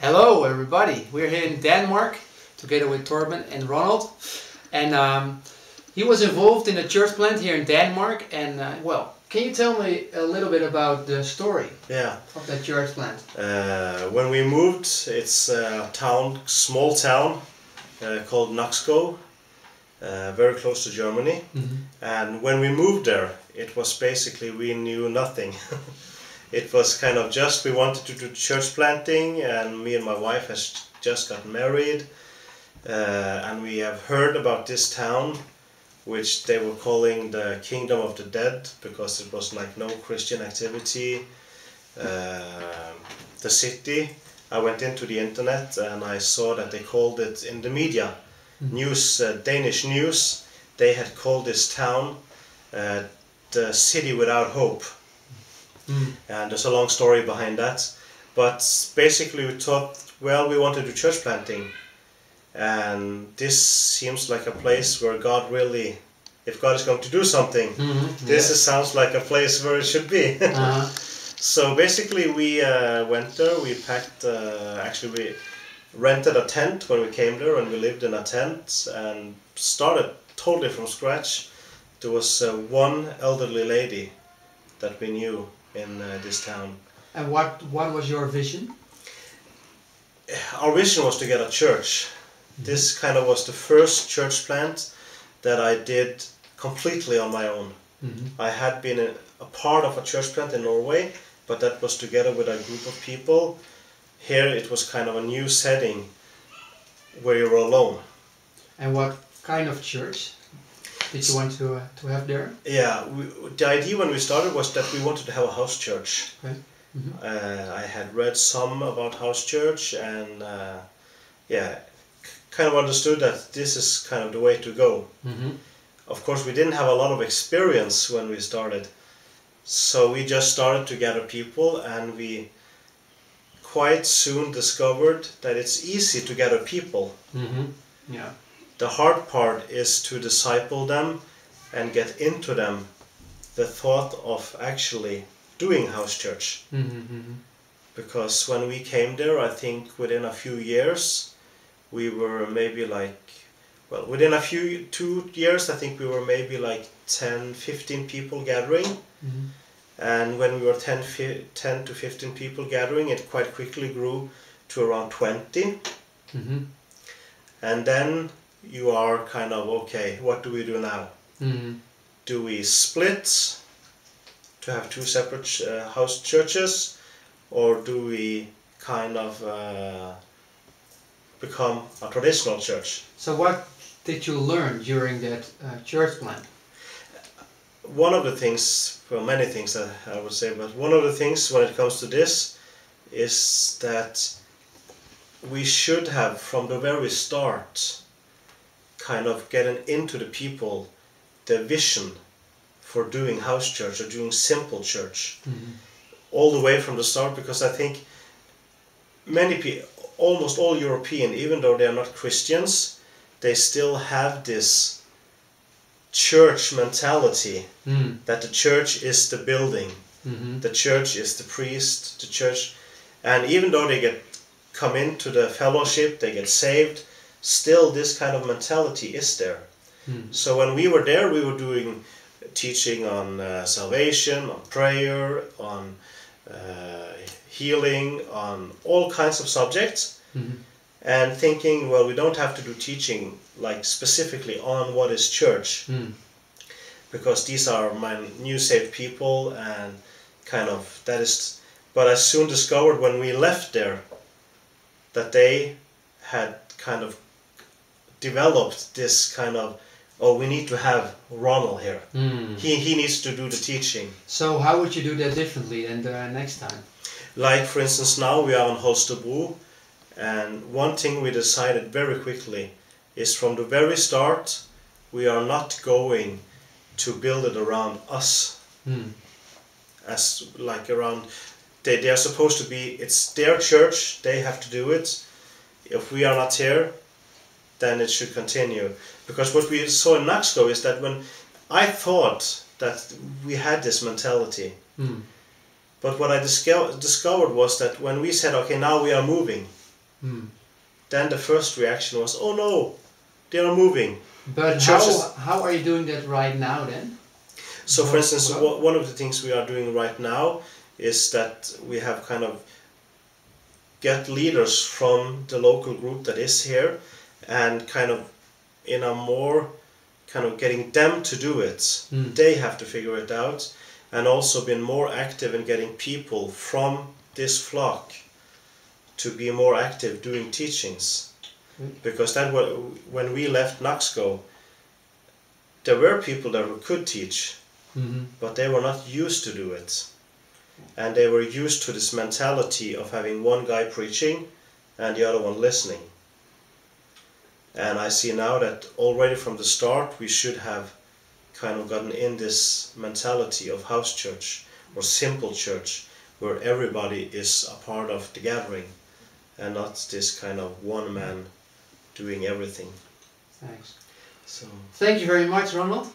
Hello everybody, we're here in Denmark together with Torben and Ronald, and he was involved in a church plant here in Denmark, and well, can you tell me a little bit about the story of that church plant? When we moved, it's a small town called Nakskov, very close to Germany, and when we moved there, it was basically we knew nothing. It was kind of just we wanted to do church planting, and me and my wife has just got married, and we have heard about this town, which they were calling the Kingdom of the Dead because it was like no Christian activity. The city, I went into the internet and I saw that they called it in the media, Danish news, they had called this town the city without hope. And there's a long story behind that, but basically we thought, well, we want to do church planting, and this seems like a place where God really, if God is going to do something, sounds like a place where it should be. So basically we went there, we packed, actually we rented a tent when we came there, and we lived in a tent and started totally from scratch. There was one elderly lady that we knew in this town. And what was your vision? Our vision was to get a church. This kind of was the first church plant that I did completely on my own. I had been a part of a church plant in Norway, but that was together with a group of people. Here it was kind of a new setting where you were alone. And what kind of church did you want to have there? Yeah, the idea when we started was that we wanted to have a house church. Okay. I had read some about house church, and kind of understood that this is kind of the way to go. Of course, we didn't have a lot of experience when we started, so we just started to gather people, and we quite soon discovered that it's easy to gather people. Yeah. The hard part is to disciple them and get into them the thought of actually doing house church. Because when we came there, I think within a few years, we were maybe like, well, within 2 years, I think we were maybe like 10, 15 people gathering. And when we were 10 to 15 people gathering, it quite quickly grew to around 20. And then you are kind of, okay, what do we do now? Do we split to have two separate house churches, or do we kind of become a traditional church? So what did you learn during that church plant? One of the things, well, many things I would say, but one of the things when it comes to this is that we should have from the very start kind of getting into the people the vision for doing house church or doing simple church all the way from the start, because I think many people, almost all European, even though they are not Christians, they still have this church mentality that the church is the building, the church is the priest, the church, and even though they come into the fellowship, they get saved, still this kind of mentality is there. So when we were there, we were doing teaching on salvation, on prayer, on healing, on all kinds of subjects, and thinking, well, we don't have to do teaching like specifically on what is church, because these are my new saved people, and kind of that is. But I soon discovered when we left there that they had kind of developed this kind of, oh, we need to have Ronald here. He needs to do the teaching. So how would you do that differently than the next time? Like, for instance, now we are on Holstebro, and one thing we decided very quickly is from the very start, we are not going to build it around us. As like around, they are supposed to be, it's their church, they have to do it. If we are not here, then it should continue. Because what we saw in Nakskov is that when I thought that we had this mentality, but what I discovered was that when we said, okay, now we are moving, then the first reaction was, oh no, they are moving. But how are you doing that right now then? So for instance, one of the things we are doing right now is that we have kind of get leaders from the local group that is here and kind of in a more kind of getting them to do it. They have to figure it out, and also been more active in getting people from this flock to be more active doing teachings. Because that was, when we left Naxco, there were people that could teach, but they were not used to do it. And they were used to this mentality of having one guy preaching and the other one listening. And I see now that already from the start we should have kind of gotten in this mentality of house church or simple church, where everybody is a part of the gathering and not this kind of one man doing everything. Thanks. So. Thank you very much, Ronald.